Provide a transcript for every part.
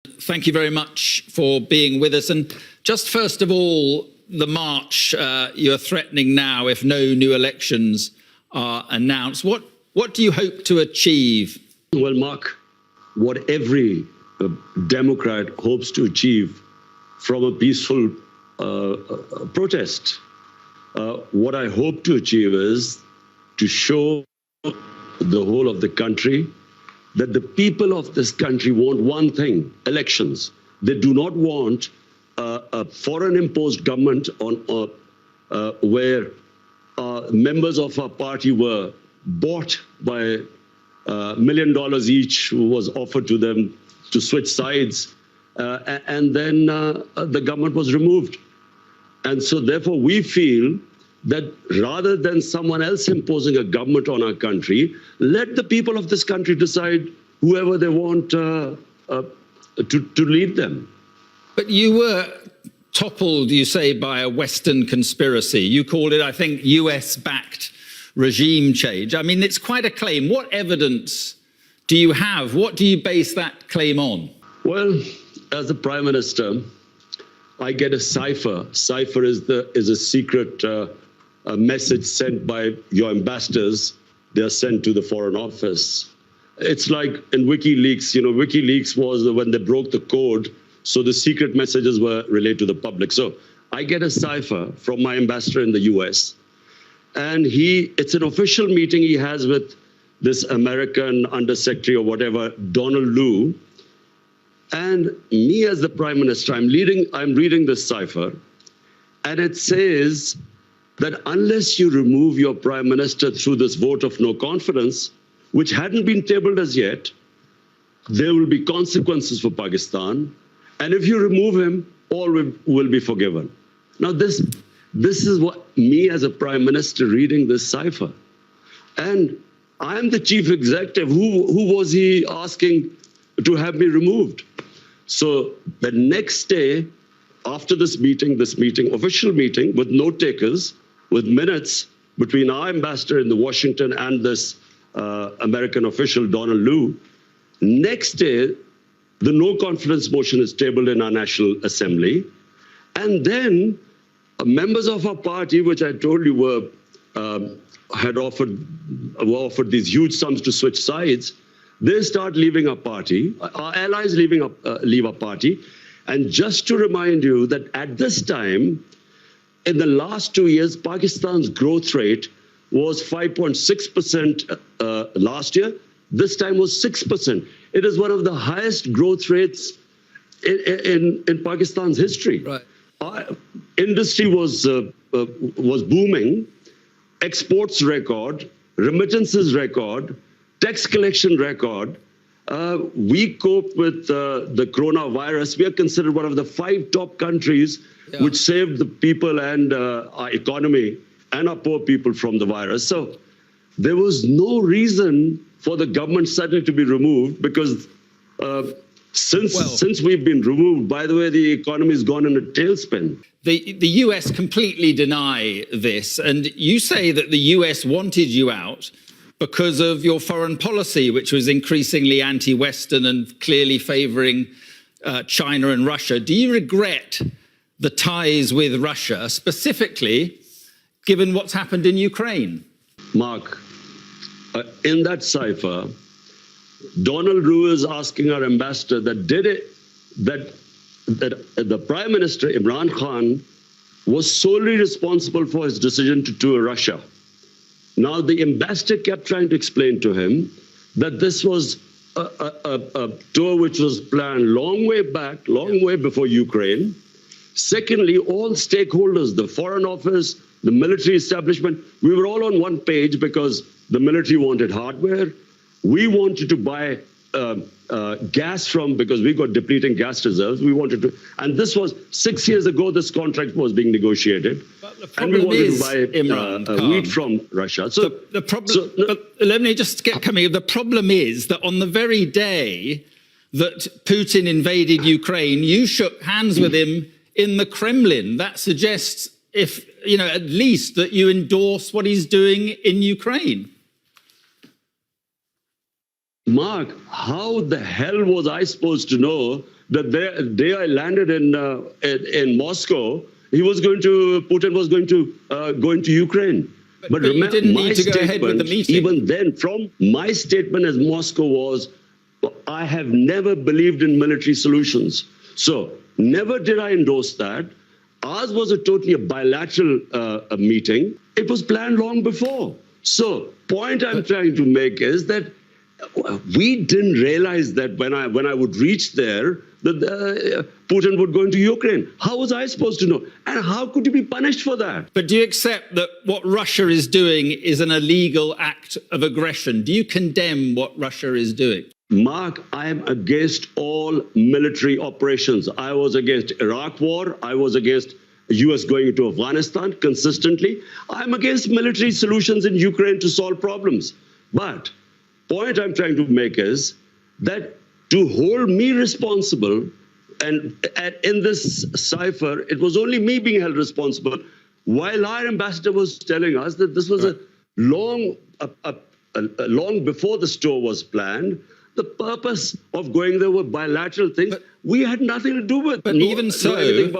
Thank you very much for being with us. And just first of all, the march you're threatening now if no new elections are announced. What do you hope to achieve? Well, Mark, what every Democrat hopes to achieve from a peaceful protest. What I hope to achieve is to show the whole of the country that the people of this country want one thing: elections. They do not want a foreign-imposed government where members of our party were bought by $1 million each, who was offered to them to switch sides, and then the government was removed. And so therefore we feel that rather than someone else imposing a government on our country, let the people of this country decide whoever they want to lead them. But you were toppled, you say, by a Western conspiracy. You called it, I think, US-backed regime change. I mean, it's quite a claim. What evidence do you have? What do you base that claim on? Well, as the Prime Minister, I get a cipher. Cipher is a secret message sent by your ambassadors. They are sent to the Foreign Office. It's like in WikiLeaks. You know, WikiLeaks was when they broke the code, so the secret messages were relayed to the public. So I get a cipher from my ambassador in the US, and it's an official meeting he has with this American undersecretary or whatever, Donald Lu. And me as the Prime Minister, I'm reading this cipher, and it says that unless you remove your Prime Minister through this vote of no confidence, which hadn't been tabled as yet, there will be consequences for Pakistan. And if you remove him, all will be forgiven. Now this is what me as a Prime Minister reading this cipher. And I'm the chief executive. Who was he asking to have me removed? So the next day, after this meeting, official meeting with note takers, with minutes between our ambassador in Washington and this American official, Donald Lu, next day, the no confidence motion is tabled in our National Assembly. And then members of our party, which I told you were offered these huge sums to switch sides, they start leaving our party. Our allies leave our party. And just to remind you that at this time, in the last 2 years, Pakistan's growth rate was 5.6% last year. This time was 6%. It is one of the highest growth rates in Pakistan's history. Right. Our industry was booming, exports record, remittances record, tax collection record. We cope with the coronavirus. We are considered one of the 5 top countries which saved the people and our economy and our poor people from the virus. So there was no reason for the government suddenly to be removed, because since we've been removed, by the way, the economy has gone in a tailspin. The US completely deny this, and you say that the US wanted you out because of your foreign policy, which was increasingly anti-Western and clearly favouring China and Russia. Do you regret the ties with Russia, specifically given what's happened in Ukraine? Mark, in that cipher, Donald Lu is asking our ambassador that the Prime Minister, Imran Khan, was solely responsible for his decision to tour Russia. Now, the ambassador kept trying to explain to him that this was a tour which was planned long way back, long way before Ukraine. Secondly, all stakeholders, the Foreign Office, the military establishment, we were all on one page because the military wanted hardware. We wanted to buy gas because we got depleting gas reserves. We wanted to, and this was 6 years ago, this contract was being negotiated. And we wanted to buy wheat from Russia. So the problem, but let me just get coming. The problem is that on the very day that Putin invaded Ukraine, you shook hands with him in the Kremlin. That suggests, at least that you endorse what he's doing in Ukraine. Mark, how the hell was I supposed to know The day I landed in Moscow, Putin was going to go into Ukraine. But remember, you didn't need to go ahead with the meeting. Even then, from my statement as Moscow was, I have never believed in military solutions. So never did I endorse that. Ours was a totally bilateral meeting. It was planned long before. So point I'm trying to make is that we didn't realize that when I would reach there, that Putin would go into Ukraine. How was I supposed to know? And how could you be punished for that? But do you accept that what Russia is doing is an illegal act of aggression? Do you condemn what Russia is doing? Mark, I am against all military operations. I was against Iraq war. I was against US going into Afghanistan consistently. I'm against military solutions in Ukraine to solve problems. But point I'm trying to make is that to hold me responsible, and in this cipher, it was only me being held responsible, while our ambassador was telling us that this was a long before the store was planned. The purpose of going there were bilateral things we had nothing to do with. But even so, the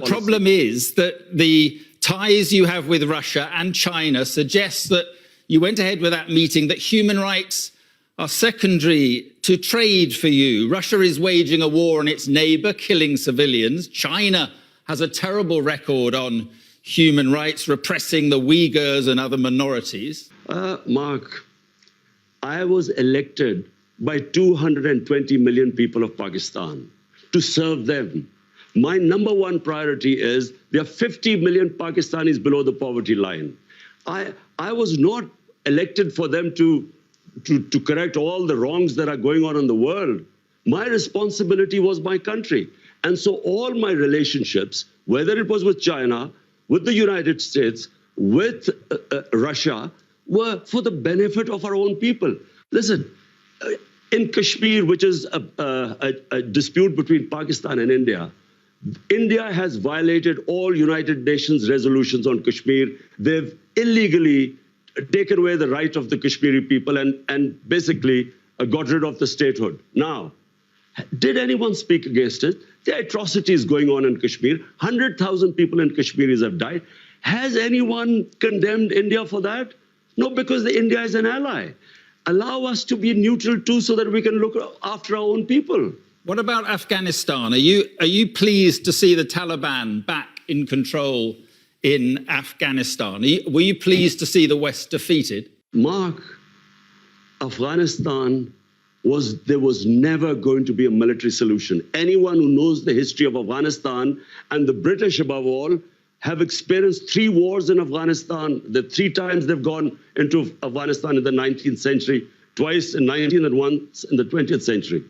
problem is that the ties you have with Russia and China suggests that you went ahead with that meeting, that human rights are secondary to trade for you. Russia is waging a war on its neighbor, killing civilians. China has a terrible record on human rights, repressing the Uyghurs and other minorities. Mark, I was elected by 220 million people of Pakistan to serve them. My number one priority is there are 50 million Pakistanis below the poverty line. I was not elected for them to correct all the wrongs that are going on in the world. My responsibility was my country. And so all my relationships, whether it was with China, with the United States, with Russia, were for the benefit of our own people. Listen, in Kashmir, which is a dispute between Pakistan and India, India has violated all United Nations resolutions on Kashmir. They've illegally taken away the right of the Kashmiri people and basically got rid of the statehood. Now, did anyone speak against it? The atrocities going on in Kashmir, 100,000 people in Kashmiris have died. Has anyone condemned India for that? No, because India is an ally. Allow us to be neutral too so that we can look after our own people. What about Afghanistan? Are you pleased to see the Taliban back in control in Afghanistan? Were you pleased to see the West defeated? Mark, Afghanistan there was never going to be a military solution. Anyone who knows the history of Afghanistan, and the British above all, have experienced 3 wars in Afghanistan. The 3 times they've gone into Afghanistan in the 19th century, twice in 19th and once in the 20th century.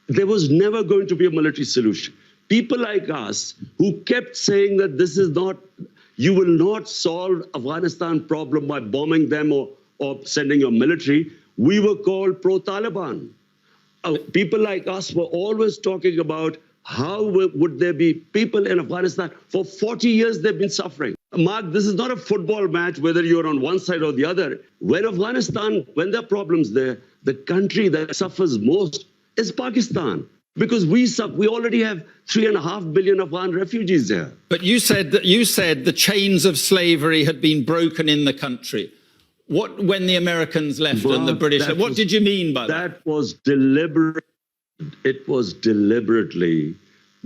There was never going to be a military solution. People like us who kept saying that this is not, you will not solve Afghanistan problem by bombing them or sending your military, we were called pro-Taliban. People like us were always talking about how would there be people in Afghanistan? For 40 years, they've been suffering. Mark, this is not a football match, whether you're on one side or the other. When there are problems there, the country that suffers most is Pakistan. Because we already have 3.5 billion Afghan refugees there. But you said the chains of slavery had been broken in the country. When the Americans left and the British, what did you mean by that? That was deliberate. It was deliberately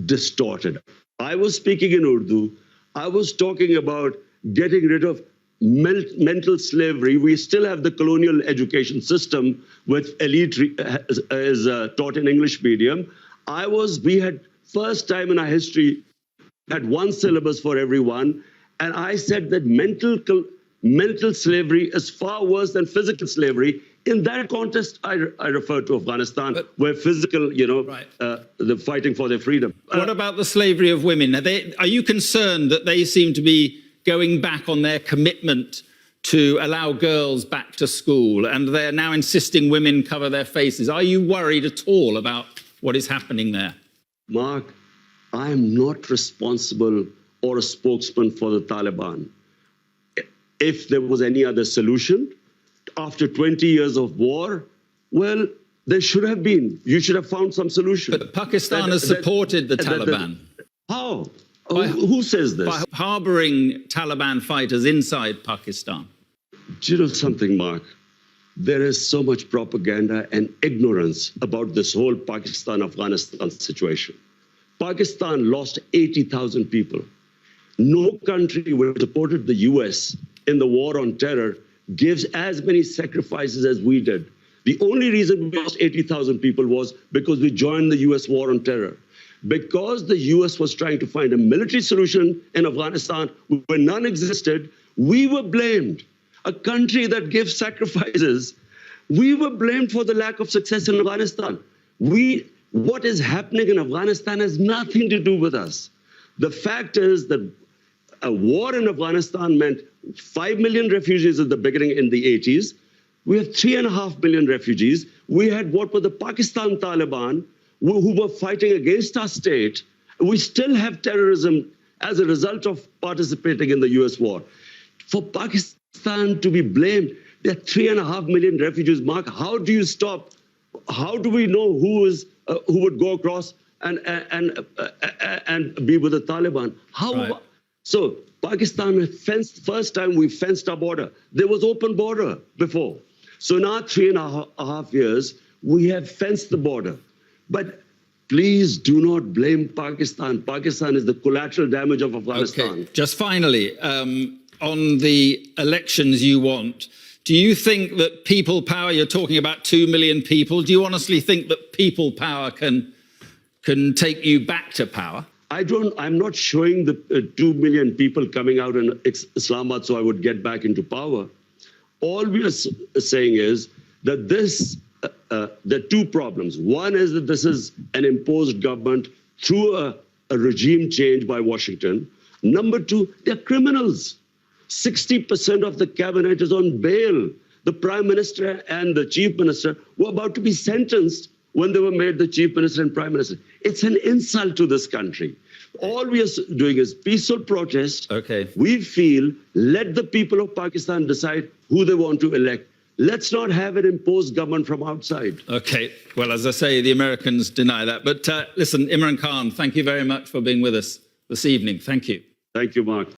distorted. I was speaking in Urdu. I was talking about getting rid of mental slavery. We still have the colonial education system, which elite is taught in English medium. We had first time in our history had one syllabus for everyone, and I said that mental slavery is far worse than physical slavery. In that context, I refer to Afghanistan, where physical, they're fighting for their freedom. What about the slavery of women? Are you concerned that they seem to be going back on their commitment to allow girls back to school, and they're now insisting women cover their faces? Are you worried at all about what is happening there? Mark, I am not responsible or a spokesman for the Taliban. If there was any other solution, after 20 years of war, well, There should have been. You should have found some solution. But Pakistan has supported the Taliban. How? Who says this? By harboring Taliban fighters inside Pakistan. Do you know something, Mark? There is so much propaganda and ignorance about this whole Pakistan-Afghanistan situation. Pakistan lost 80,000 people. No country which supported the US in the war on terror gives as many sacrifices as we did. The only reason we lost 80,000 people was because we joined the US war on terror. Because the US was trying to find a military solution in Afghanistan where none existed, we were blamed. A country that gives sacrifices, we were blamed for the lack of success in Afghanistan. What is happening in Afghanistan has nothing to do with us. The fact is that a war in Afghanistan meant 5 million refugees at the beginning in the 80s. We have 3.5 million refugees. We had what were the Pakistan Taliban who were fighting against our state. We still have terrorism as a result of participating in the US war. For Pakistan to be blamed, there are 3.5 million refugees. Mark, how do you stop? How do we know who would go across and be with the Taliban? How? Right. So Pakistan fenced, first time we fenced our border. There was open border before. So now 3.5 years, we have fenced the border. But please do not blame Pakistan. Pakistan is the collateral damage of Afghanistan. Okay. Just finally, on the elections you want, do you think that people power, you're talking about 2 million people, do you honestly think that people power can take you back to power? I'm not showing the 2 million people coming out in Islamabad so I would get back into power. All we are saying is that there are two problems. One is that this is an imposed government through a regime change by Washington. Number two, they're criminals. 60% of the cabinet is on bail. The prime minister and the chief minister were about to be sentenced when they were made the chief minister and prime minister. It's an insult to this country. All we are doing is peaceful protest. Okay. We feel, let the people of Pakistan decide who they want to elect. Let's not have an imposed government from outside. Okay. Well, as I say, the Americans deny that. But listen, Imran Khan, thank you very much for being with us this evening. Thank you. Thank you, Mark.